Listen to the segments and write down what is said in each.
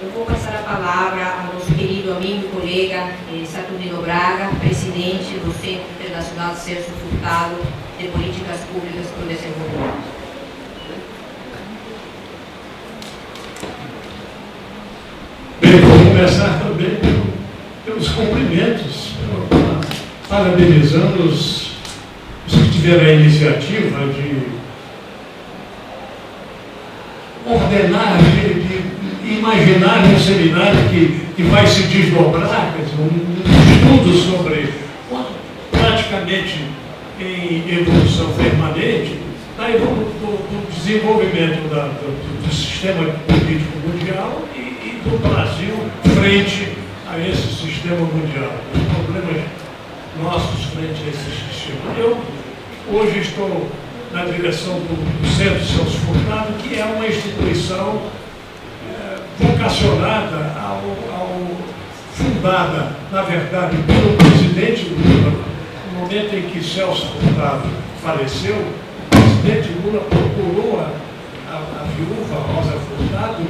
Eu vou passar a palavra ao nosso querido amigo e colega Saturnino Braga, presidente do Centro Internacional Celso Furtado de Políticas Públicas para o Desenvolvimento. Bem, vou começar também pelos cumprimentos, parabenizando os que tiveram a iniciativa de ordenar, de imaginar um seminário que vai se desdobrar, quer dizer, um estudo sobre praticamente em evolução permanente do desenvolvimento do sistema político mundial e do Brasil frente a esse sistema mundial, os problemas nossos frente a esse sistema. Eu hoje estou na direção do Centro Celso Furtado, que é uma instituição vocacionada fundada, na verdade, pelo presidente Lula. No momento em que Celso Furtado faleceu, o presidente Lula procurou a viúva Rosa Furtado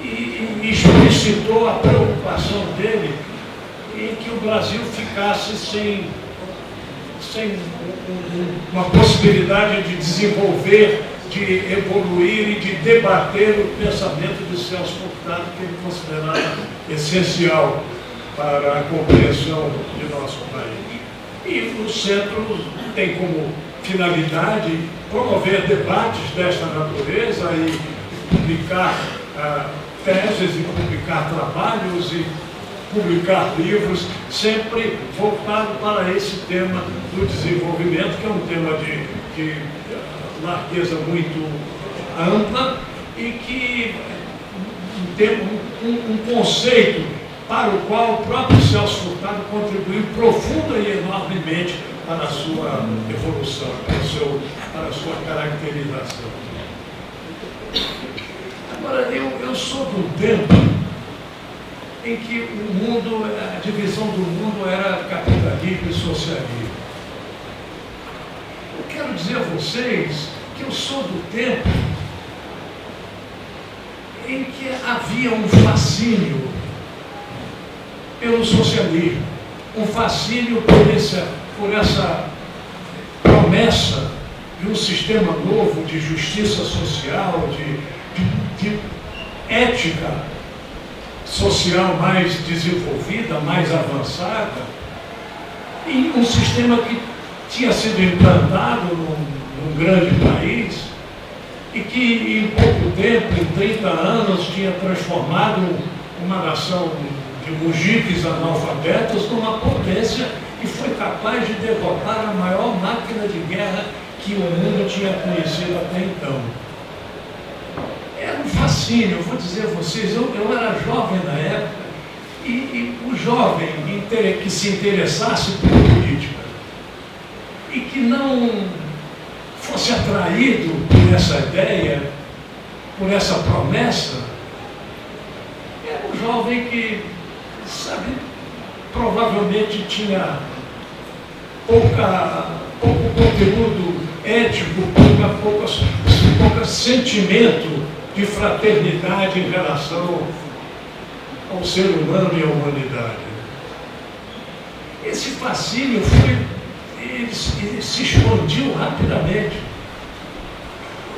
e explicitou a preocupação dele em que o Brasil ficasse sem uma possibilidade de desenvolver, de evoluir e de debater o pensamento de Celso Furtado, que ele considerava essencial para a compreensão de nosso país. E o centro tem como finalidade promover debates desta natureza e publicar teses e publicar trabalhos e publicar livros, sempre voltado para esse tema do desenvolvimento, que é um tema de largueza muito ampla e que tem um conceito para o qual o próprio Celso Furtado contribuiu profunda e enormemente para a sua evolução, para a sua caracterização. Agora, eu sou do tempo em que o mundo, a divisão do mundo era capitalismo e socialismo. Eu quero dizer a vocês que eu sou do tempo em que havia um fascínio pelo socialismo, um fascínio por essa promessa de um sistema novo de justiça social, de ética social mais desenvolvida, mais avançada, e um sistema que tinha sido implantado num grande país e que em pouco tempo, em 30 anos, tinha transformado uma nação de mugipes analfabetos numa potência que foi capaz de derrotar a maior máquina de guerra que o mundo tinha conhecido até então. Era um fascínio, eu vou dizer a vocês, eu era jovem na época, e o jovem que se interessasse por política e que não fosse atraído por essa ideia, por essa promessa, era um jovem que, sabe, provavelmente tinha pouco conteúdo ético, pouco sentimento de fraternidade em relação ao ser humano e à humanidade. Esse fascínio ele se expandiu rapidamente.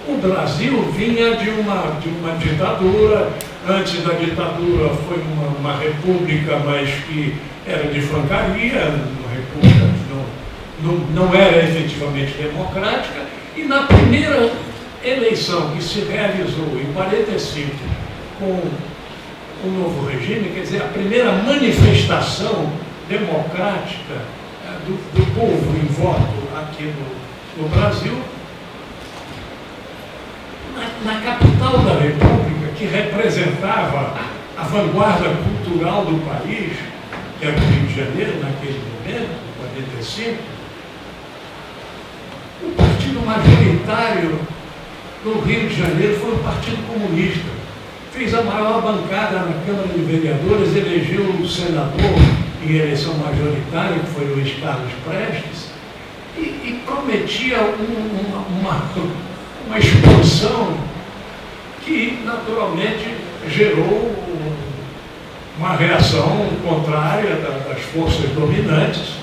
O Brasil vinha de uma ditadura. Antes da ditadura foi uma república, mas que era de francaria, uma república que não era efetivamente democrática, e na primeira eleição que se realizou em 45 com o novo regime, quer dizer, a primeira manifestação democrática do povo em voto aqui no Brasil, na capital da República, que representava a vanguarda cultural do país, que era o Rio de Janeiro, naquele momento, 45, o partido majoritário no Rio de Janeiro foi o Partido Comunista. Fez a maior bancada na Câmara de Vereadores, elegeu o senador em eleição majoritária, que foi Luiz Carlos Prestes, e prometia uma expansão que naturalmente gerou uma reação contrária das forças dominantes,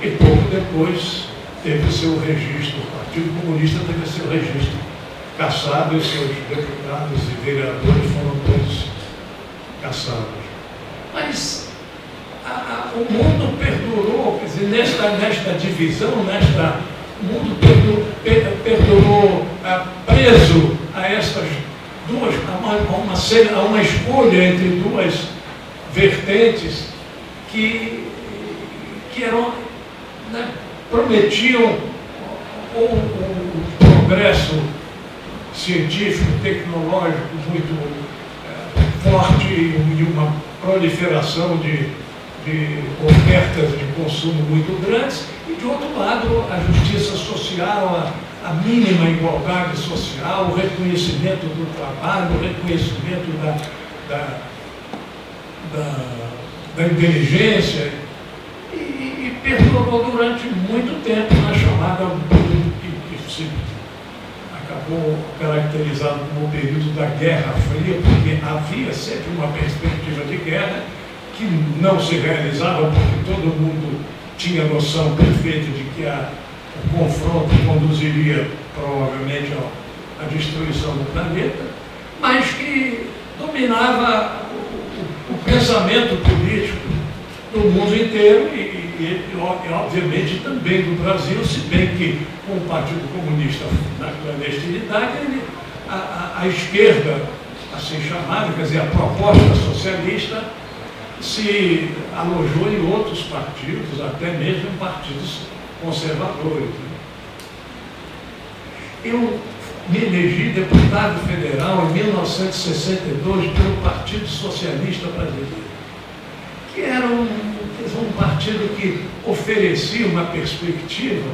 e pouco depois teve seu registro, o Partido Comunista teve seu registro cassado, e seus deputados e vereadores foram todos cassados. Mas o mundo perdurou, quer dizer, nesta divisão, o mundo perdurou preso a estas duas, a uma escolha entre duas vertentes que eram, né, prometiam o progresso científico, tecnológico muito forte e uma proliferação de ofertas de consumo muito grandes, e de outro lado a justiça social, a mínima igualdade social, o reconhecimento do trabalho, o reconhecimento da inteligência, e perdurou durante muito tempo na chamada que se acabou caracterizado como o período da Guerra Fria, porque havia sempre uma perspectiva de guerra que não se realizava, porque todo mundo tinha noção perfeita de que o confronto conduziria provavelmente à destruição do planeta, mas que dominava o pensamento político do mundo inteiro e obviamente também do Brasil, se bem que com o Partido Comunista na clandestinidade, a esquerda, assim chamada, quer dizer, a proposta socialista, se alojou em outros partidos, até mesmo em partidos conservadores. Eu me elegi deputado federal em 1962 pelo Partido Socialista Brasileiro, que era um partido que oferecia uma perspectiva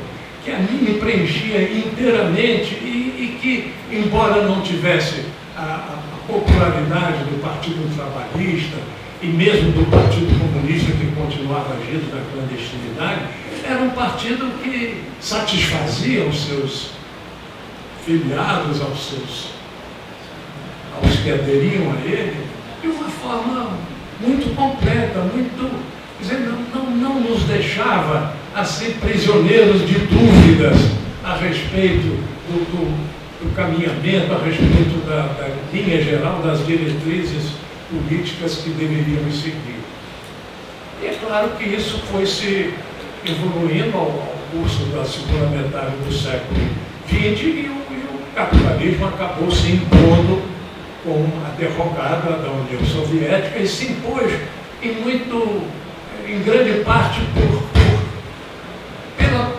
que a mim me preenchia inteiramente e que, embora não tivesse a popularidade do Partido Trabalhista e mesmo do Partido Comunista, que continuava agindo na clandestinidade, era um partido que satisfazia os seus filiados, aos que aderiam a ele, de uma forma muito completa, quer dizer, não nos deixava assim prisioneiros de dúvidas a respeito do caminhamento, a respeito da linha geral das diretrizes políticas que deveríamos seguir. E é claro que isso foi se evoluindo ao curso da segunda metade do século XX e o capitalismo acabou se impondo com a derrocada da União Soviética e se impôs em grande parte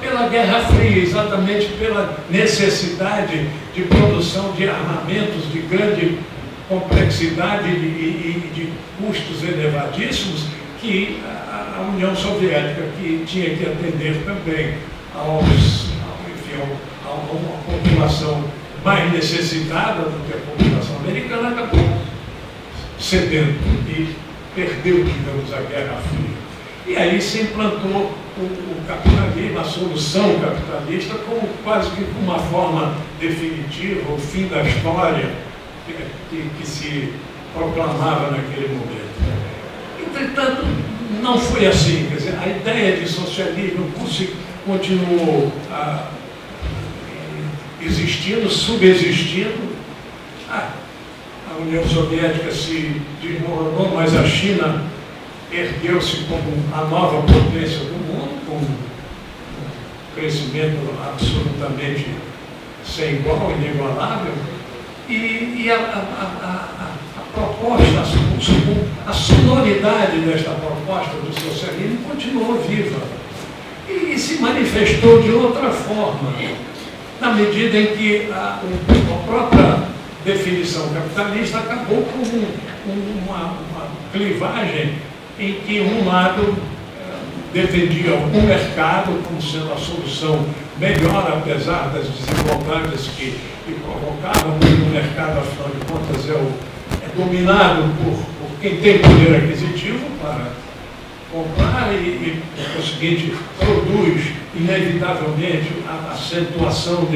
pela Guerra Fria, exatamente pela necessidade de produção de armamentos de grande complexidade e de custos elevadíssimos que a União Soviética, que tinha que atender também a uma população mais necessitada do que a população americana, acabou cedendo e perdeu, digamos, a Guerra Fria. E aí se implantou o capitalismo, a solução capitalista, como quase que uma forma definitiva, o fim da história que se proclamava naquele momento. Entretanto, não foi assim. Quer dizer, a ideia de socialismo continuou existindo, subexistindo. A União Soviética se desmoronou, mas a China ergueu-se como a nova potência do mundo, com um crescimento absolutamente sem igual, inigualável. E a proposta, a sonoridade desta proposta do socialismo continuou viva e se manifestou de outra forma, na medida em que a própria definição capitalista acabou com uma clivagem em que um lado defendia o mercado como sendo a solução melhor, apesar das desigualdades que provocavam, porque o mercado, afinal de contas, é dominado por quem tem poder aquisitivo para comprar e por conseguinte, produz inevitavelmente a acentuação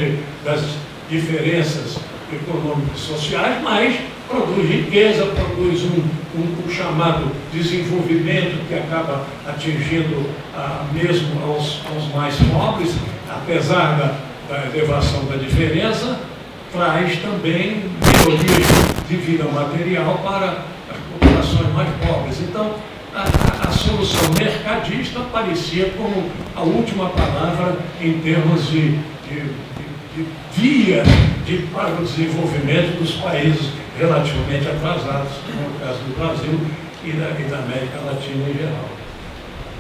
das diferenças econômicas e sociais, mas produz riqueza, produz um chamado desenvolvimento que acaba atingindo mesmo aos mais pobres, apesar da elevação da diferença, traz também melhorias de vida material para as populações mais pobres. Então, a solução mercadista parecia como a última palavra em termos de via para o desenvolvimento dos países relativamente atrasados, como é o caso do Brasil e da América Latina em geral.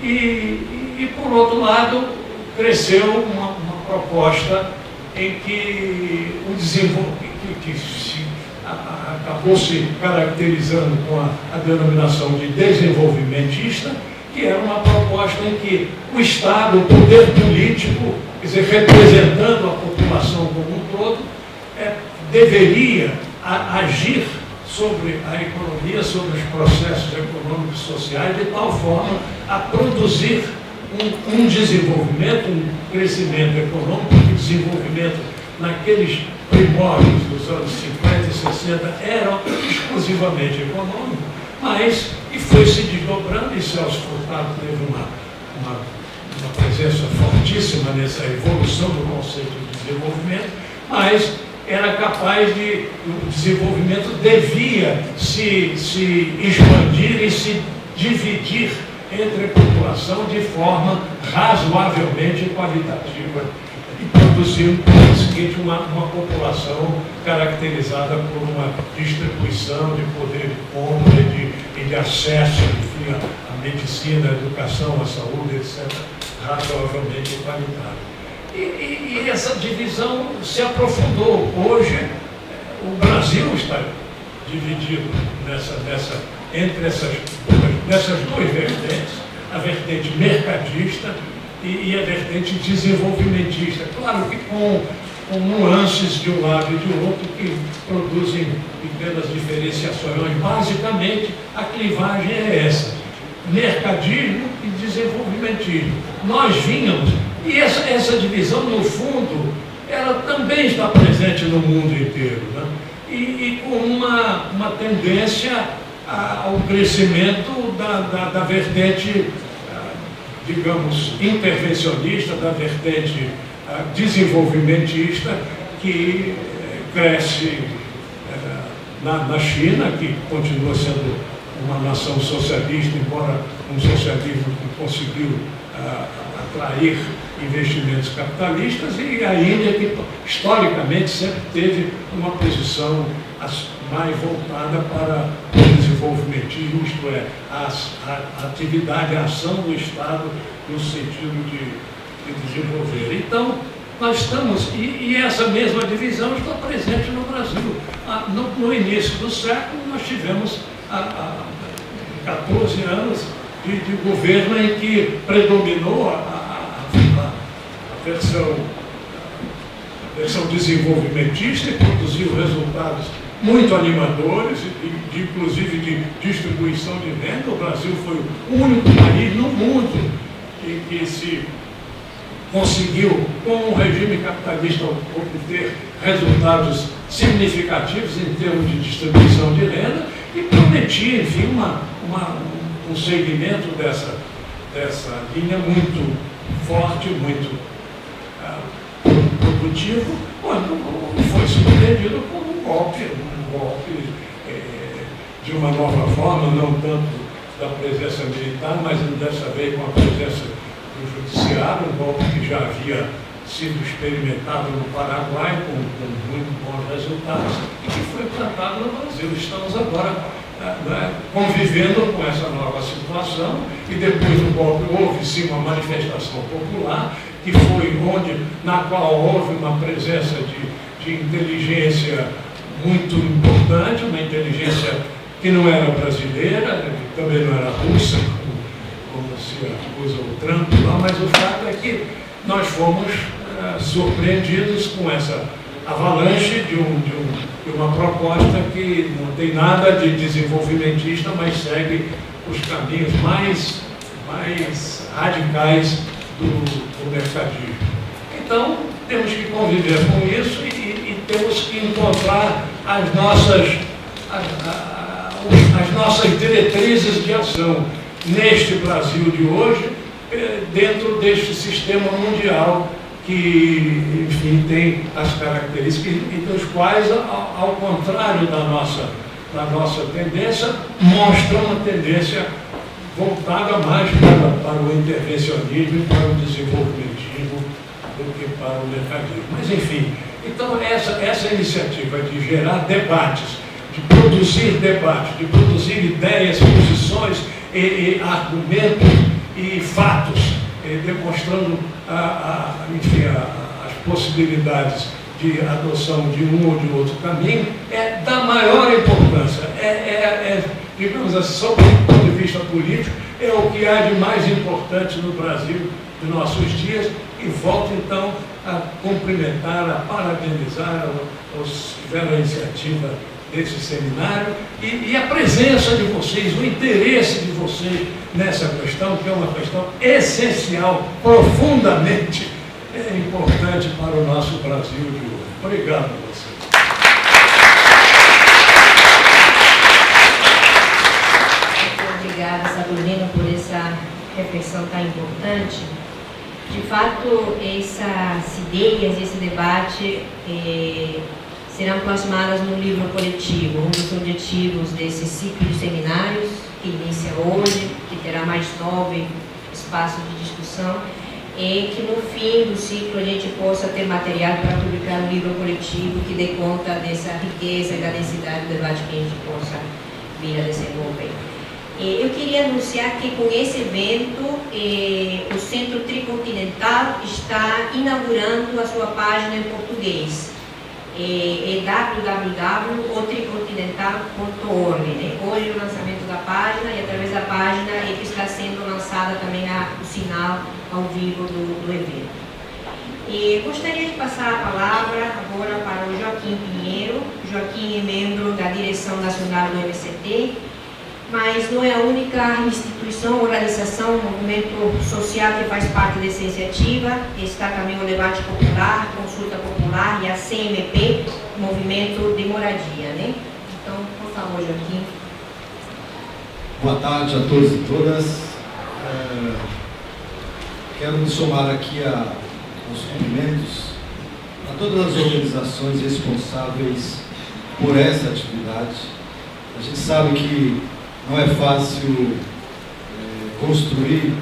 E por outro lado, cresceu uma proposta em que o desenvolvimento, acabou se caracterizando com a denominação de desenvolvimentista, que era uma proposta em que o Estado, o poder político, quer dizer, representando a população como um todo, deveria agir sobre a economia, sobre os processos econômicos e sociais, de tal forma a produzir um desenvolvimento, um crescimento econômico, um desenvolvimento naqueles primórdios dos anos 50 e 60 eram exclusivamente econômicos, mas e foi se desdobrando, e Celso Furtado teve uma presença fortíssima nessa evolução do conceito de desenvolvimento, mas era capaz de, o desenvolvimento devia se expandir e se dividir entre a população de forma razoavelmente qualitativa e produzir, por seguinte, uma população caracterizada por uma distribuição de poder de compra e de acesso, enfim, à medicina, à educação, à saúde, etc., razoavelmente qualitária. E essa divisão se aprofundou. Hoje, o Brasil está dividido entre essas duas vertentes, a vertente mercadista e a vertente desenvolvimentista. Claro que com nuances de um lado e de outro que produzem pequenas diferenciações, mas basicamente a clivagem é essa: mercadismo e desenvolvimentismo. Nós vínhamos, e essa divisão, no fundo, ela também está presente no mundo inteiro, né? E com uma tendência ao crescimento da vertente, digamos, intervencionista, da vertente desenvolvimentista, que cresce na China, que continua sendo uma nação socialista, embora um socialismo que conseguiu atrair investimentos capitalistas, e a Índia, que historicamente sempre teve uma posição mais voltada para o desenvolvimentismo, isto é, a atividade, a ação do Estado no sentido de desenvolver. Então, nós estamos, e essa mesma divisão está presente no Brasil. No início do século, nós tivemos 14 anos de governo em que predominou a versão desenvolvimentista e produziu resultados muito animadores, inclusive de distribuição de renda. O Brasil foi o único país no mundo que se conseguiu, com o regime capitalista, obter resultados significativos em termos de distribuição de renda e prometia, enfim, um segmento dessa linha muito forte, muito produtivo, quando foi surpreendido por um golpe de uma nova forma, não tanto da presença militar, mas dessa vez com a presença do judiciário, um golpe que já havia sido experimentado no Paraguai com muito bons resultados e que foi implantado no Brasil. Estamos agora convivendo com essa nova situação, e depois do golpe houve sim uma manifestação popular, que foi na qual houve uma presença de inteligência muito importante, uma inteligência que não era brasileira, que também não era russa, como se acusa o Trump lá, mas o fato é que nós fomos surpreendidos com essa avalanche de uma proposta que não tem nada de desenvolvimentista, mas segue os caminhos mais radicais do mercadismo. Então, temos que conviver com isso e temos que encontrar as as nossas diretrizes de ação neste Brasil de hoje, dentro deste sistema mundial que, enfim, tem as características e dos quais, ao contrário da nossa tendência, mostra uma tendência voltada mais para o intervencionismo e para o desenvolvimentismo do que para o mercadismo. Mas, enfim, então essa iniciativa de gerar debates, de produzir debates, de produzir ideias, posições e argumentos e fatos, demonstrando enfim, as possibilidades de adoção de um ou de outro caminho, é da maior importância. Digamos assim, sob o ponto de vista político, é o que há de mais importante no Brasil de nossos dias, e volto então a cumprimentar, a parabenizar os que tiveram a iniciativa desse seminário e a presença de vocês, o interesse de vocês nessa questão, que é uma questão essencial, profundamente importante para o nosso Brasil de hoje. Obrigado a vocês. Muito obrigada, Saturnino, por essa reflexão tão importante. De fato, essas ideias, esse debate serão plasmadas no livro coletivo, um dos objetivos desse ciclo de seminários, que inicia hoje, que terá mais 9 espaços de discussão, e que no fim do ciclo a gente possa ter material para publicar um livro coletivo que dê conta dessa riqueza e da densidade do debate que a gente possa vir a desenvolver. Eu queria anunciar que com esse evento o Centro Tricontinental está inaugurando a sua página em português. www.otricontinental.org, né? Hoje o lançamento da página, e através da página é que está sendo lançada também o sinal ao vivo do evento. Gostaria de passar a palavra agora para o Joaquim Pinheiro. Joaquim é membro da direção nacional do MST, mas não é a única instituição, organização, movimento social que faz parte dessa iniciativa. Está também o debate popular, consulta popular e a CMP, movimento de moradia, né? Então, por favor, Joaquim. Boa tarde a todos e todas. Quero me somar aqui aos cumprimentos a todas as organizações responsáveis por essa atividade. A gente sabe que não é fácil construir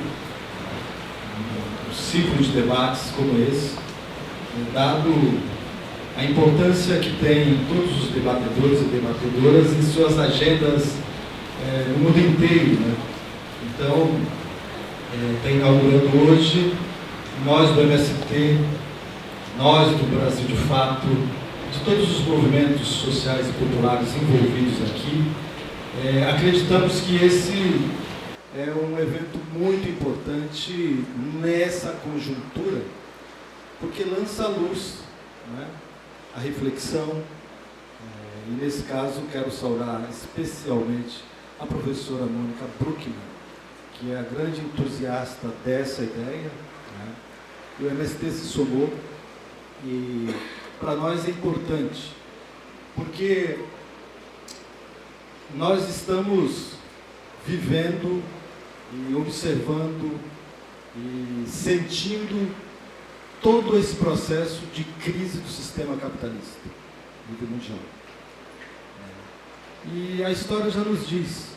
um ciclo de debates como esse, dado a importância que tem todos os debatedores e debatedoras em suas agendas no mundo inteiro, né? Então, está inaugurando hoje, nós do MST, nós do Brasil de Fato, de todos os movimentos sociais e populares envolvidos aqui, acreditamos que esse é um evento muito importante nessa conjuntura, porque lança à luz, né, a reflexão, e nesse caso quero saudar especialmente a professora Mônica Bruckmann, que é a grande entusiasta dessa ideia, né? O MST se somou, e para nós é importante, porque nós estamos vivendo e observando e sentindo todo esse processo de crise do sistema capitalista a nível mundial. E a história já nos diz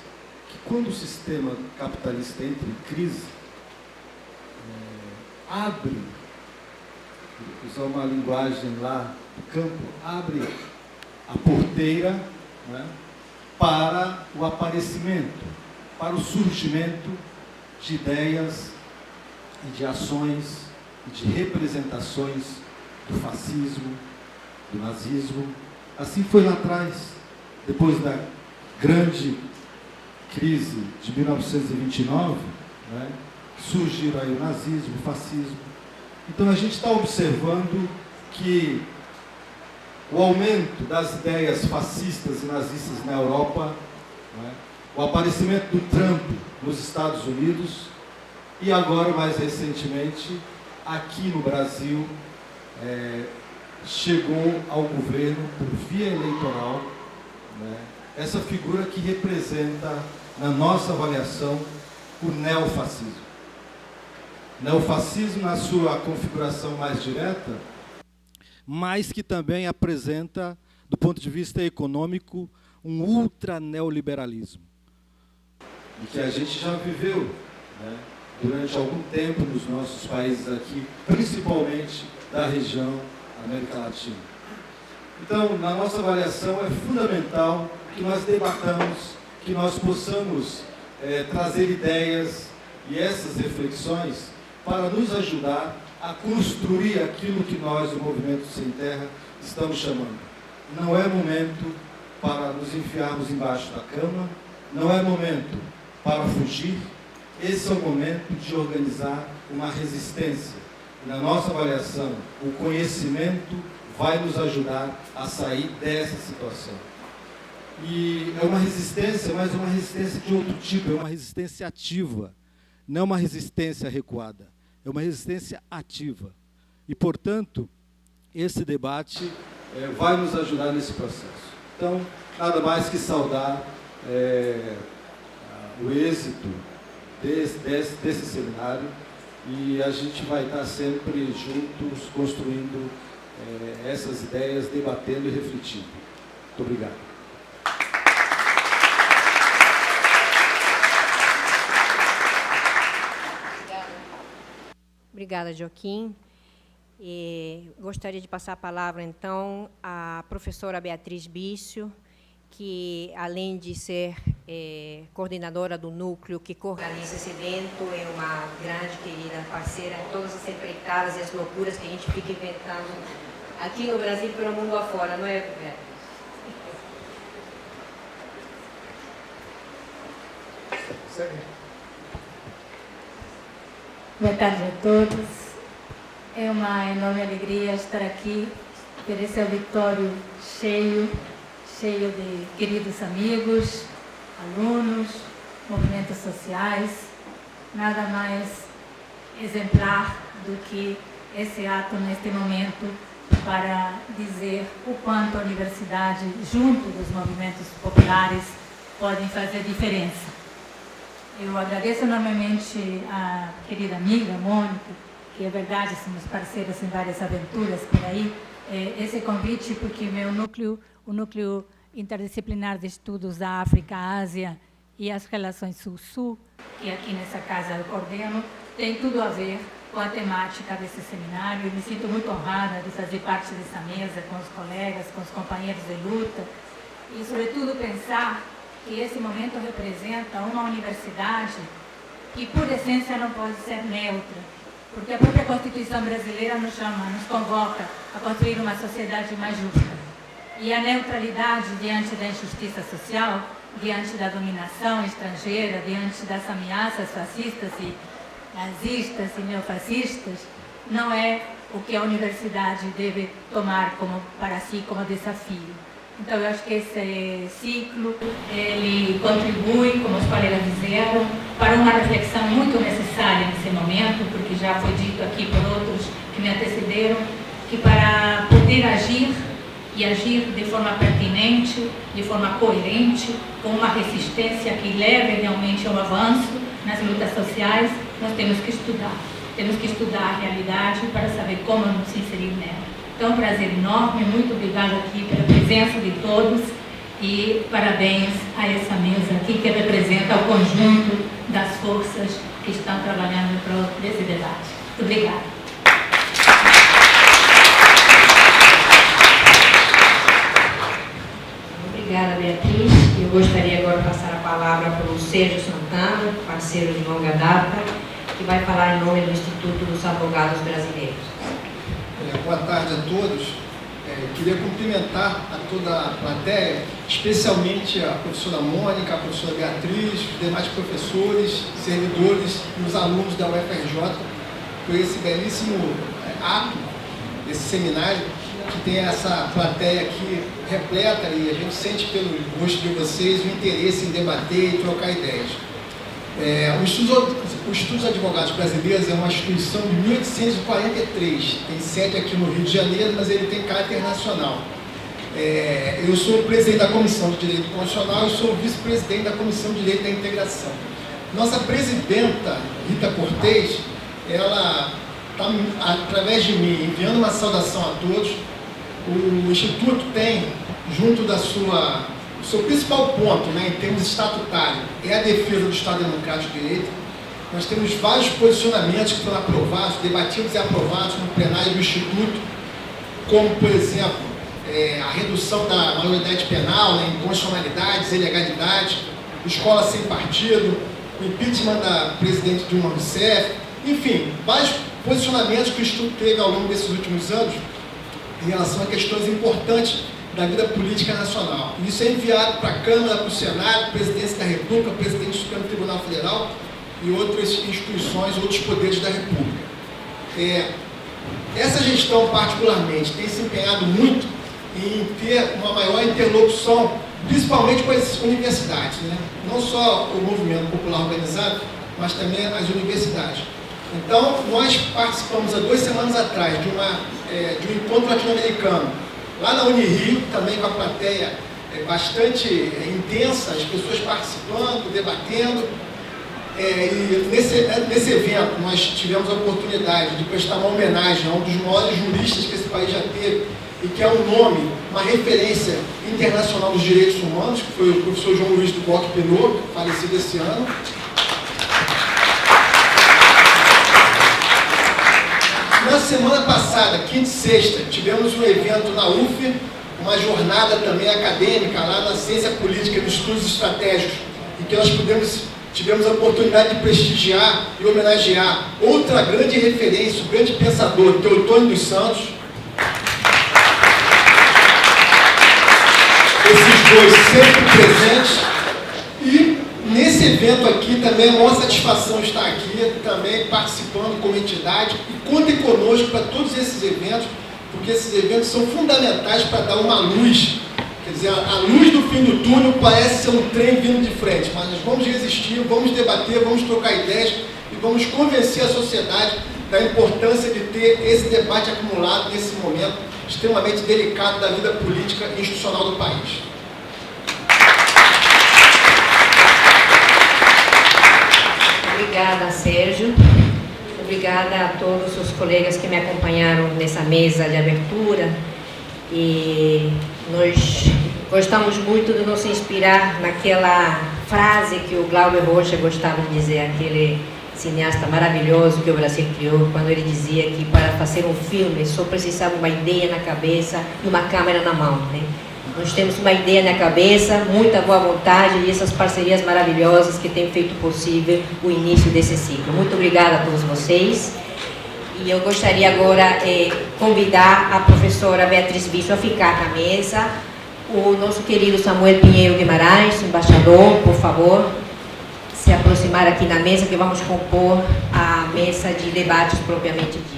que quando o sistema capitalista entra em crise, abre, usar uma linguagem lá do campo, abre a porteira, né, para o aparecimento, para o surgimento de ideias e de ações e de representações do fascismo, do nazismo. Assim foi lá atrás, depois da grande crise de 1929, né, surgiram aí o nazismo, o fascismo. Então a gente está observando que o aumento das ideias fascistas e nazistas na Europa, né, o aparecimento do Trump nos Estados Unidos e agora, mais recentemente, aqui no Brasil, chegou ao governo por via eleitoral, né, essa figura que representa, na nossa avaliação, o neofascismo. Neofascismo na sua configuração mais direta, mas que também apresenta, do ponto de vista econômico, um ultra-neoliberalismo. E que a gente já viveu, né, durante algum tempo nos nossos países aqui, principalmente da região América Latina. Então, na nossa avaliação, é fundamental que nós debatamos, que nós possamos trazer ideias e essas reflexões para nos ajudar a construir aquilo que nós, do Movimento Sem Terra, estamos chamando. Não é momento para nos enfiarmos embaixo da cama, não é momento para fugir, esse é o momento de organizar uma resistência. E, na nossa avaliação, o conhecimento vai nos ajudar a sair dessa situação. E é uma resistência, mas uma resistência de outro tipo, é uma resistência ativa, não é uma resistência recuada, é uma resistência ativa. E, portanto, esse debate vai nos ajudar nesse processo. Então, nada mais que saudar o êxito desse seminário, e a gente vai estar sempre juntos, construindo essas ideias, debatendo e refletindo. Muito obrigado. Obrigada, Joaquim. Gostaria de passar a palavra, então, à professora Beatriz Bício, que, além de ser coordenadora do núcleo que organiza esse evento, é uma grande, querida parceira em todas as empreitadas e as loucuras que a gente fica inventando aqui no Brasil e pelo mundo afora, não é, Beatriz? Boa tarde a todos. É uma enorme alegria estar aqui, ver esse auditório cheio de queridos amigos, alunos, movimentos sociais. Nada mais exemplar do que esse ato neste momento para dizer o quanto a universidade, junto dos movimentos populares, podem fazer diferença. Eu agradeço enormemente a querida amiga Mônica, que é verdade, somos parceiros em várias aventuras por aí, esse convite, porque o núcleo interdisciplinar de estudos da África, Ásia e as relações Sul-Sul, que aqui nessa casa eu coordeno, tem tudo a ver com a temática desse seminário. Eu me sinto muito honrada de fazer parte dessa mesa com os colegas, com os companheiros de luta, e, sobretudo, pensar que esse momento representa uma universidade que, por essência, não pode ser neutra, porque a própria Constituição brasileira nos convoca a construir uma sociedade mais justa. E a neutralidade diante da injustiça social, diante da dominação estrangeira, diante das ameaças fascistas e nazistas e neofascistas, não é o que a universidade deve tomar para si como desafio. Então, eu acho que esse ciclo, ele contribui, como os colegas disseram, para uma reflexão muito necessária nesse momento, porque já foi dito aqui por outros que me antecederam, que para poder agir, e agir de forma pertinente, de forma coerente, com uma resistência que leve realmente ao avanço nas lutas sociais, nós temos que estudar. Temos que estudar a realidade para saber como nos inserir nela. Então, um prazer enorme, muito obrigada aqui pela presença de todos e parabéns a essa mesa aqui que representa o conjunto das forças que estão trabalhando em prol desse debate. Muito obrigada. Obrigada, Beatriz. Eu gostaria agora de passar a palavra para o Sérgio Santana, parceiro de longa data, que vai falar em nome do Instituto dos Advogados Brasileiros. Boa tarde a todos. Queria cumprimentar a toda a plateia, especialmente a professora Mônica, a professora Beatriz, os demais professores, servidores e os alunos da UFRJ, por esse belíssimo ato, esse seminário, que tem essa plateia aqui repleta, e a gente sente pelo rosto de vocês o interesse em debater e trocar ideias. O Instituto dos Advogados Brasileiros é uma instituição de 1843, tem sede aqui no Rio de Janeiro, mas ele tem caráter nacional. Eu sou o presidente da Comissão de Direito Constitucional e sou o vice-presidente da Comissão de Direito da Integração. Nossa presidenta, Rita Cortez, ela está, através de mim, enviando uma saudação a todos. O Instituto tem, junto da o seu principal ponto, né, em termos estatutários, é a defesa do Estado Democrático de Direito. Nós temos vários posicionamentos que foram aprovados, debatidos e aprovados no plenário do Instituto, como, por exemplo, a redução da maioridade penal, né, inconstitucionalidades, ilegalidades, escola sem partido, o impeachment da presidente Dilma Rousseff, enfim, vários posicionamentos que o Instituto teve ao longo desses últimos anos em relação a questões importantes da vida política nacional. Isso é enviado para a Câmara, para o Senado, Presidência da República, Presidente do Supremo Tribunal Federal e outras instituições, outros poderes da República. Essa gestão, particularmente, tem se empenhado muito em ter uma maior interlocução, principalmente com as universidades, né? Não só o movimento popular organizado, mas também as universidades. Então, nós participamos há 2 semanas atrás de um encontro latino-americano, lá na Unirio, também com a plateia bastante intensa, as pessoas participando, debatendo. E nesse evento, nós tivemos a oportunidade de prestar uma homenagem a um dos maiores juristas que esse país já teve, e que é um nome, uma referência internacional dos direitos humanos, que foi o professor João Luiz do Boc Pinot, falecido esse ano. Na semana passada, quinta e sexta, tivemos um evento na UF, uma jornada também acadêmica lá na Ciência Política e nos Estudos Estratégicos, em que nós tivemos a oportunidade de prestigiar e homenagear outra grande referência, o grande pensador, Teotônio dos Santos. Esses dois sempre presentes. E nesse evento aqui também é uma satisfação estar aqui, também participando como entidade, e contem conosco para todos esses eventos, porque esses eventos são fundamentais para dar uma luz. Quer dizer, a luz do fim do túnel parece ser um trem vindo de frente, mas nós vamos resistir, vamos debater, vamos trocar ideias e vamos convencer a sociedade da importância de ter esse debate acumulado nesse momento extremamente delicado da vida política e institucional do país. Obrigada, Sérgio. Obrigada a todos os colegas que me acompanharam nessa mesa de abertura. E nós gostamos muito de nos inspirar naquela frase que o Glauber Rocha gostava de dizer, aquele cineasta maravilhoso que o Brasil criou, quando ele dizia que para fazer um filme só precisava uma ideia na cabeça e uma câmera na mão, né? Nós temos uma ideia na cabeça, muita boa vontade e essas parcerias maravilhosas que têm feito possível o início desse ciclo. Muito obrigada a todos vocês. E eu gostaria agora de convidar a professora Beatriz Bicho a ficar na mesa. O nosso querido Samuel Pinheiro Guimarães, embaixador, por favor, se aproximar aqui na mesa, que vamos compor a mesa de debates propriamente dita.